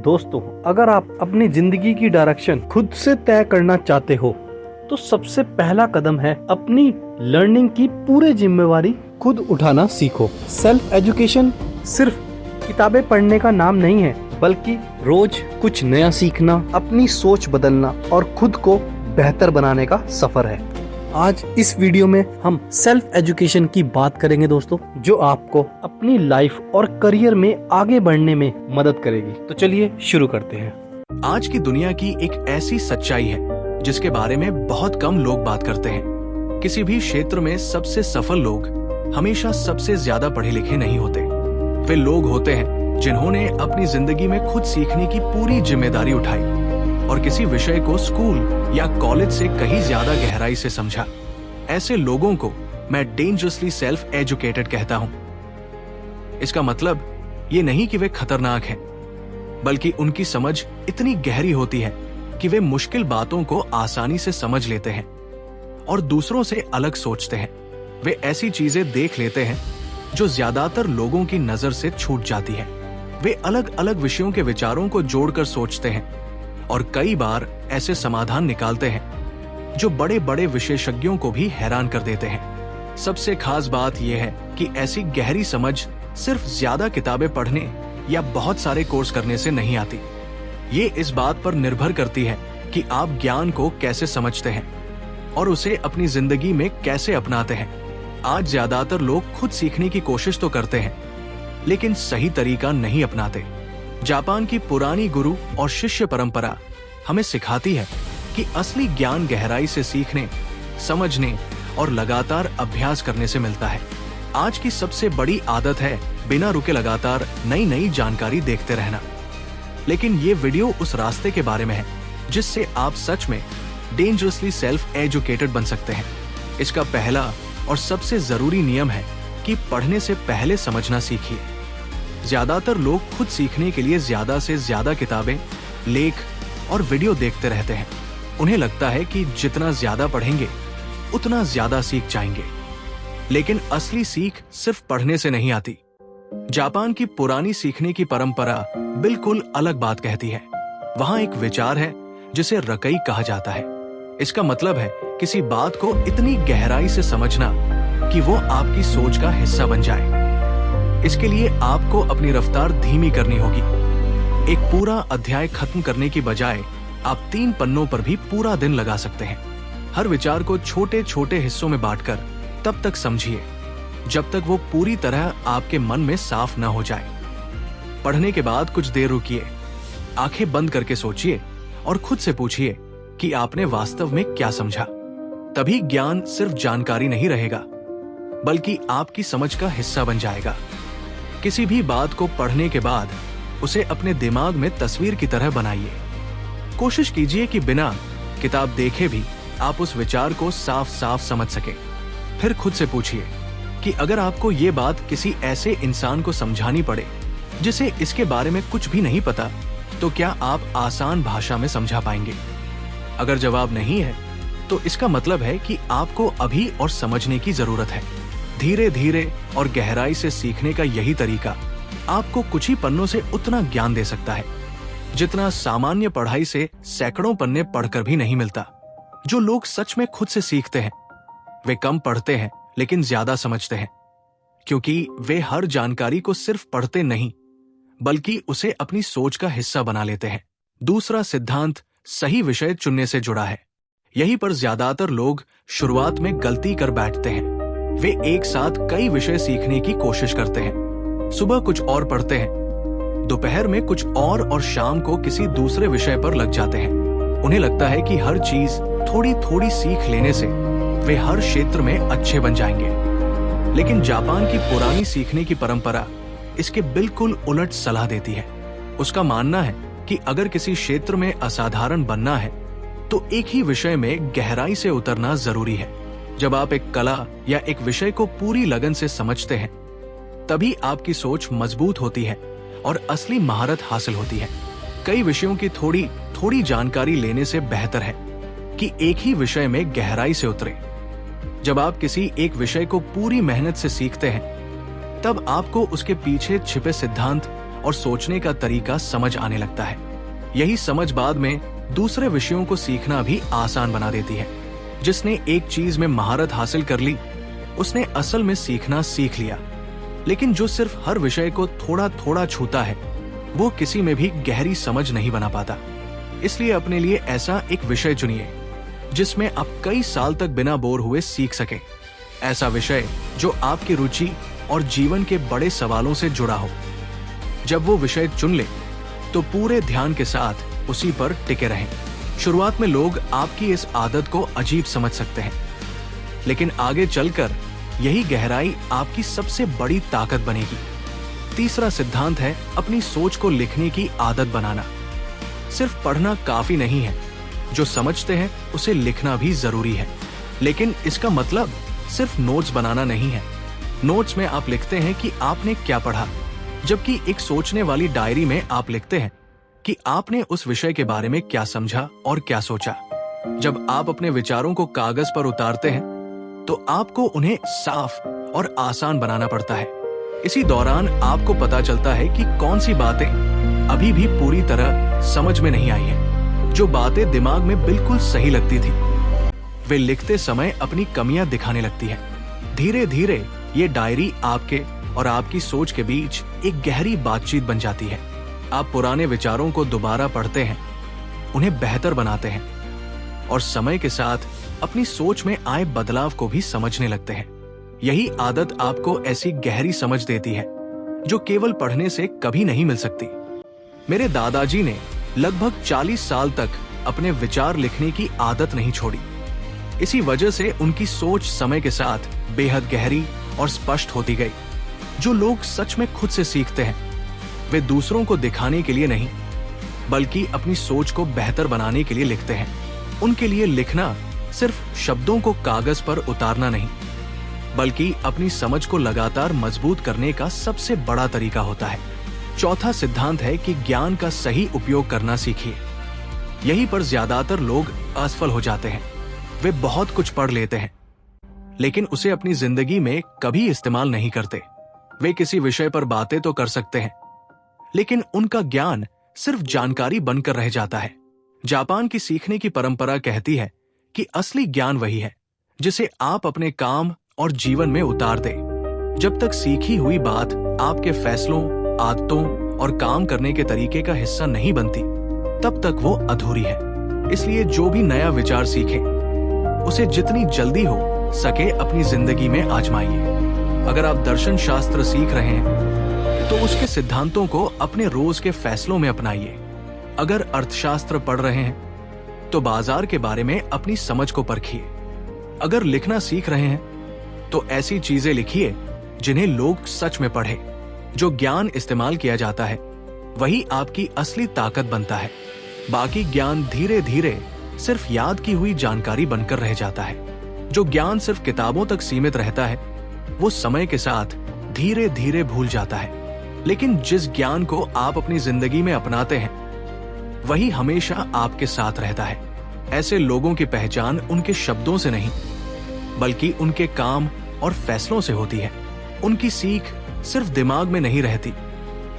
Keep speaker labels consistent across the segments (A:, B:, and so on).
A: दोस्तों, अगर आप अपनी जिंदगी की डायरेक्शन खुद से तय करना चाहते हो तो सबसे पहला कदम है अपनी लर्निंग की पूरी जिम्मेवारी खुद उठाना सीखो। सेल्फ एजुकेशन सिर्फ किताबें पढ़ने का नाम नहीं है, बल्कि रोज कुछ नया सीखना, अपनी सोच बदलना और खुद को बेहतर बनाने का सफर है। आज इस वीडियो में हम सेल्फ एजुकेशन की बात करेंगे दोस्तों, जो आपको अपनी लाइफ और करियर में आगे बढ़ने में मदद करेगी। तो चलिए शुरू करते हैं।
B: आज की दुनिया की एक ऐसी सच्चाई है जिसके बारे में बहुत कम लोग बात करते हैं। किसी भी क्षेत्र में सबसे सफल लोग हमेशा सबसे ज्यादा पढ़े लिखे नहीं होते। वे लोग होते हैं जिन्होंने अपनी जिंदगी में खुद सीखने की पूरी जिम्मेदारी उठाई और किसी विषय को स्कूल या कॉलेज से कहीं ज्यादा गहराई से समझा। ऐसे लोगों को मैं डेंजरसली सेल्फ एजुकेटेड कहता हूं। इसका मतलब ये नहीं कि वे खतरनाक हैं, बल्कि उनकी समझ इतनी गहरी होती है कि वे मुश्किल बातों को आसानी से समझ लेते हैं और दूसरों से अलग सोचते हैं। वे ऐसी चीजें देख लेते हैं जो ज्यादातर लोगों की नजर से छूट जाती है। वे अलग अलग विषयों के विचारों को जोड़कर सोचते हैं और कई बार ऐसे समाधान निकालते हैं जो बड़े बड़े विशेषज्ञों को भी हैरान कर देते हैं। सबसे खास बात यह है कि ऐसी गहरी समझ सिर्फ ज्यादा किताबें पढ़ने या बहुत सारे कोर्स करने से नहीं आती। ये इस बात पर निर्भर करती है कि आप ज्ञान को कैसे समझते हैं और उसे अपनी जिंदगी में कैसे अपनाते हैं। आज ज्यादातर लोग खुद सीखने की कोशिश तो करते हैं, लेकिन सही तरीका नहीं अपनाते। जापान की पुरानी गुरु और शिष्य परंपरा हमें सिखाती है कि असली ज्ञान गहराई से सीखने, समझने और लगातार अभ्यास करने से मिलता है। आज की सबसे बड़ी आदत है बिना रुके लगातार नई नई जानकारी देखते रहना। लेकिन ये वीडियो उस रास्ते के बारे में है जिससे आप सच में डेंजरसली सेल्फ एजुकेटेड बन सकते हैं। इसका पहला और सबसे जरूरी नियम है कि पढ़ने से पहले समझना सीखिए। ज्यादातर लोग खुद सीखने के लिए ज्यादा से ज्यादा किताबें, लेख और वीडियो देखते रहते हैं। उन्हें लगता है कि जितना ज्यादा पढ़ेंगे उतना ज्यादा सीख जाएंगे, लेकिन असली सीख सिर्फ पढ़ने से नहीं आती। जापान की पुरानी सीखने की परंपरा बिल्कुल अलग बात कहती है। वहां एक विचार है जिसे रकई कहा जाता है। इसका मतलब है किसी बात को इतनी गहराई से समझना कि वो आपकी सोच का हिस्सा बन जाए। इसके लिए आपको अपनी रफ्तार धीमी करनी होगी। एक पूरा अध्याय खत्म करने की बजाय आप 3 पन्नों पर भी पूरा दिन लगा सकते हैं। हर विचार को छोटे छोटे हिस्सों में बांटकर तब तक समझिए जब तक वो पूरी तरह आपके मन में साफ न हो जाए। पढ़ने के बाद कुछ देर रुकिए, आंखें बंद करके सोचिए और खुद से पूछिए कि आपने वास्तव में क्या समझा। तभी ज्ञान सिर्फ जानकारी नहीं रहेगा, बल्कि आपकी समझ का हिस्सा बन जाएगा। किसी भी बात को पढ़ने के बाद उसे अपने दिमाग में तस्वीर की तरह बनाइए। कोशिश कीजिए कि बिना किताब देखे भी आप उस विचार को साफ साफ समझ सके। फिर खुद से पूछिए कि अगर आपको ये बात किसी ऐसे इंसान को समझानी पड़े जिसे इसके बारे में कुछ भी नहीं पता, तो क्या आप आसान भाषा में समझा पाएंगे? अगर जवाब नहीं है, तो इसका मतलब है कि आपको अभी और समझने की जरूरत है। धीरे धीरे और गहराई से सीखने का यही तरीका आपको कुछ ही पन्नों से उतना ज्ञान दे सकता है जितना सामान्य पढ़ाई से सैकड़ों पन्ने पढ़कर भी नहीं मिलता। जो लोग सच में खुद से सीखते हैं वे कम पढ़ते हैं लेकिन ज्यादा समझते हैं, क्योंकि वे हर जानकारी को सिर्फ पढ़ते नहीं बल्कि उसे अपनी सोच का हिस्सा बना लेते हैं। दूसरा सिद्धांत सही विषय चुनने से जुड़ा है। यहीं पर ज्यादातर लोग शुरुआत में गलती कर बैठते हैं। वे एक साथ कई विषय सीखने की कोशिश करते हैं। सुबह कुछ और पढ़ते हैं, दोपहर में कुछ और शाम को किसी दूसरे विषय पर लग जाते हैं। उन्हें लगता है कि हर चीज थोड़ी थोड़ी सीख लेने से वे हर क्षेत्र में अच्छे बन जाएंगे। लेकिन जापान की पुरानी सीखने की परंपरा इसके बिल्कुल उलट सलाह देती है। उसका मानना है कि अगर किसी क्षेत्र में असाधारण बनना है तो एक ही विषय में गहराई से उतरना जरूरी है। जब आप एक कला या एक विषय को पूरी लगन से समझते हैं, तभी आपकी सोच मजबूत होती है और असली महारत हासिल होती है। कई विषयों की थोड़ी थोड़ी जानकारी लेने से बेहतर है कि एक ही विषय में गहराई से उतरे। जब आप किसी एक विषय को पूरी मेहनत से सीखते हैं, तब आपको उसके पीछे छिपे सिद्धांत और सोचने का तरीका समझ आने लगता है। यही समझ बाद में दूसरे विषयों को सीखना भी आसान बना देती है। जिसने एक चीज में महारत हासिल कर ली, उसने असल में सीखना सीख लिया। लेकिन जो सिर्फ हर विषय को थोड़ा थोड़ा छूता है, वो किसी में भी गहरी समझ नहीं बना पाता। इसलिए अपने लिए ऐसा एक विषय चुनिए जिसमें आप कई साल तक बिना बोर हुए सीख सके। ऐसा विषय जो आपकी रुचि और जीवन के बड़े सवालों से जुड़ा हो। जब वो विषय चुन ले तो पूरे ध्यान के साथ उसी पर टिके रहें। शुरुआत में लोग आपकी इस आदत को अजीब समझ सकते हैं, लेकिन आगे चलकर यही गहराई आपकी सबसे बड़ी ताकत बनेगी। तीसरा सिद्धांत है अपनी सोच को लिखने की आदत बनाना। सिर्फ पढ़ना काफी नहीं है, जो समझते हैं उसे लिखना भी जरूरी है। लेकिन इसका मतलब सिर्फ नोट्स बनाना नहीं है। नोट्स में आप लिखते हैं कि आपने क्या पढ़ा, जबकि एक सोचने वाली डायरी में आप लिखते हैं कि आपने उस विषय के बारे में क्या समझा और क्या सोचा। जब आप अपने विचारों को कागज पर उतारते हैं तो आपको उन्हें साफ और आसान बनाना पड़ता है। इसी दौरान आपको पता चलता है कि कौन सी बातें अभी भी पूरी तरह समझ में नहीं आई हैं। जो बातें दिमाग में बिल्कुल सही लगती थी, वे लिखते समय अपनी कमियां दिखाने लगती हैं। धीरे धीरे ये डायरी आपके और आपकी सोच के बीच एक गहरी बातचीत बन जाती है। आप पुराने विचारों को दोबारा पढ़ते हैं, उन्हें बेहतर बनाते हैं और समय के साथ अपनी सोच में आए बदलाव को भी समझने लगते हैं। यही आदत आपको ऐसी गहरी समझ देती है जो केवल पढ़ने से कभी नहीं मिल सकती। मेरे दादाजी ने लगभग 40 साल तक अपने विचार लिखने की आदत नहीं छोड़ी। इसी वजह से उनकी सोच समय के साथ बेहद गहरी और स्पष्ट होती गई। जो लोग सच में खुद से सीखते हैं, वे दूसरों को दिखाने के लिए नहीं, बल्कि अपनी सोच को बेहतर बनाने के लिए लिखते हैं। उनके लिए लिखना सिर्फ शब्दों को कागज पर उतारना नहीं, बल्कि अपनी समझ को लगातार मजबूत करने का सबसे बड़ा तरीका होता है। चौथा सिद्धांत है कि ज्ञान का सही उपयोग करना सीखिए। यहीं पर ज्यादातर लोग असफल हो जाते हैं। वे बहुत कुछ पढ़ लेते हैं, लेकिन उसे अपनी जिंदगी में कभी इस्तेमाल नहीं करते। वे किसी विषय पर बातें तो कर सकते हैं, लेकिन उनका ज्ञान सिर्फ जानकारी बनकर रह जाता है। जापान की सीखने की परंपरा कहती है कि असली ज्ञान वही है जिसे आप अपने काम और जीवन में उतार दे। जब तक सीखी हुई बात आपके फैसलों, आदतों और काम करने के तरीके का हिस्सा नहीं बनती, तब तक वो अधूरी है। इसलिए जो भी नया विचार सीखे, उसे जितनी जल्दी हो सके अपनी जिंदगी में आजमाइए। अगर आप दर्शन शास्त्र सीख रहे हैं तो उसके सिद्धांतों को अपने रोज के फैसलों में अपनाइए। अगर अर्थशास्त्र पढ़ रहे हैं तो बाजार के बारे में अपनी समझ को परखिए। अगर लिखना सीख रहे हैं तो ऐसी चीजें लिखिए जिन्हें लोग सच में पढ़े। जो ज्ञान इस्तेमाल किया जाता है वही आपकी असली ताकत बनता है। बाकी ज्ञान धीरे धीरे सिर्फ याद की हुई जानकारी बनकर रह जाता है। जो ज्ञान सिर्फ किताबों तक सीमित रहता है वो समय के साथ धीरे धीरे भूल जाता है। लेकिन जिस ज्ञान को आप अपनी जिंदगी में अपनाते हैं वही हमेशा आपके साथ रहता है। ऐसे लोगों की पहचान उनके शब्दों से नहीं, बल्कि उनके काम और फैसलों से होती है। उनकी सीख सिर्फ दिमाग में नहीं रहती,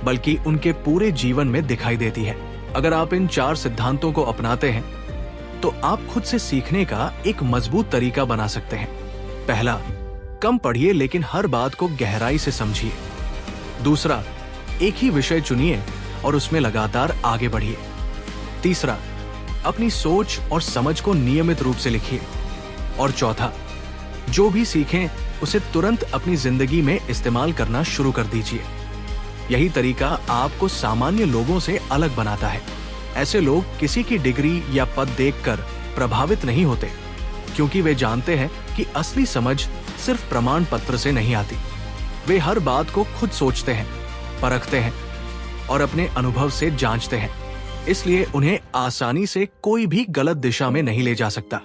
B: बल्कि उनके पूरे जीवन में दिखाई देती है। अगर आप इन 4 सिद्धांतों को अपनाते हैं तो आप खुद से सीखने का एक मजबूत तरीका बना सकते हैं। पहला, कम पढ़िए लेकिन हर बात को गहराई से समझिए। दूसरा, एक ही विषय चुनिए और उसमें लगातार आगे बढ़िए। तीसरा, अपनी सोच और समझ को नियमित रूप से लिखिए। और चौथा, जो भी सीखें उसे तुरंत अपनी जिंदगी में इस्तेमाल करना शुरू कर दीजिए। यही तरीका आपको सामान्य लोगों से अलग बनाता है। ऐसे लोग किसी की डिग्री या पद देखकर प्रभावित नहीं होते, क्योंकि वे जानते हैं कि असली समझ सिर्फ प्रमाण पत्र से नहीं आती। वे हर बात को खुद सोचते हैं, परखते हैं और अपने अनुभव से जांचते हैं। इसलिए उन्हें आसानी से कोई भी गलत दिशा में नहीं ले जा सकता।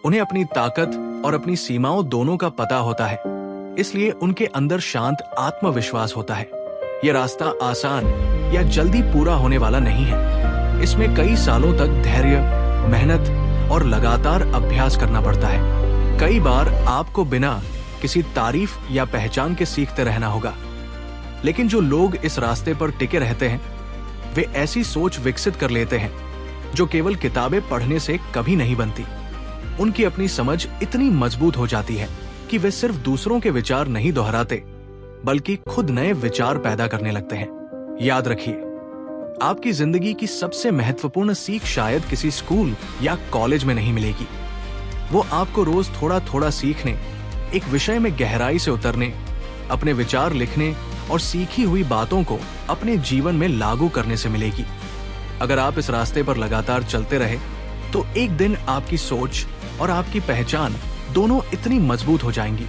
B: उन्हें अपनी ताकत और अपनी सीमाओं दोनों का पता होता है, इसलिए उनके अंदर शांत आत्मविश्वास होता है। यह रास्ता आसान या जल्दी पूरा होने वाला नहीं है। इसमें कई सालों तक धैर्य, मेहनत और लगातार अभ्यास करना पड़ता है। कई बार आपको बिना किसी तारीफ या पहचान के सीखते रहना होगा, लेकिन जो लोग इस रास्ते पर टिके रहते हैं वे ऐसी सोच विकसित कर लेते हैं जो केवल किताबें पढ़ने से कभी नहीं बनती। उनकी अपनी समझ इतनी मजबूत हो जाती है कि वे सिर्फ दूसरों के विचार नहीं दोहराते बल्कि खुद नए विचार पैदा करने लगते हैं। याद रखिए, आपकी जिंदगी की सबसे महत्वपूर्ण सीख शायद किसी स्कूल या कॉलेज में नहीं मिलेगी। वो आपको रोज थोड़ा थोड़ा सीखने, एक विषय में गहराई से उतरने, अपने विचार लिखने और सीखी हुई बातों को अपने जीवन में लागू करने से मिलेगी। अगर आप इस रास्ते पर लगातार चलते रहे तो एक दिन आपकी सोच और आपकी पहचान दोनों इतनी मजबूत हो जाएंगी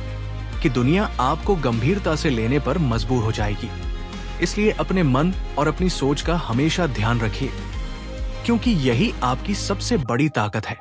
B: कि दुनिया आपको गंभीरता से लेने पर मजबूर हो जाएगी। इसलिए अपने मन और अपनी सोच का हमेशा ध्यान रखिए, क्योंकि यही आपकी सबसे बड़ी ताकत है।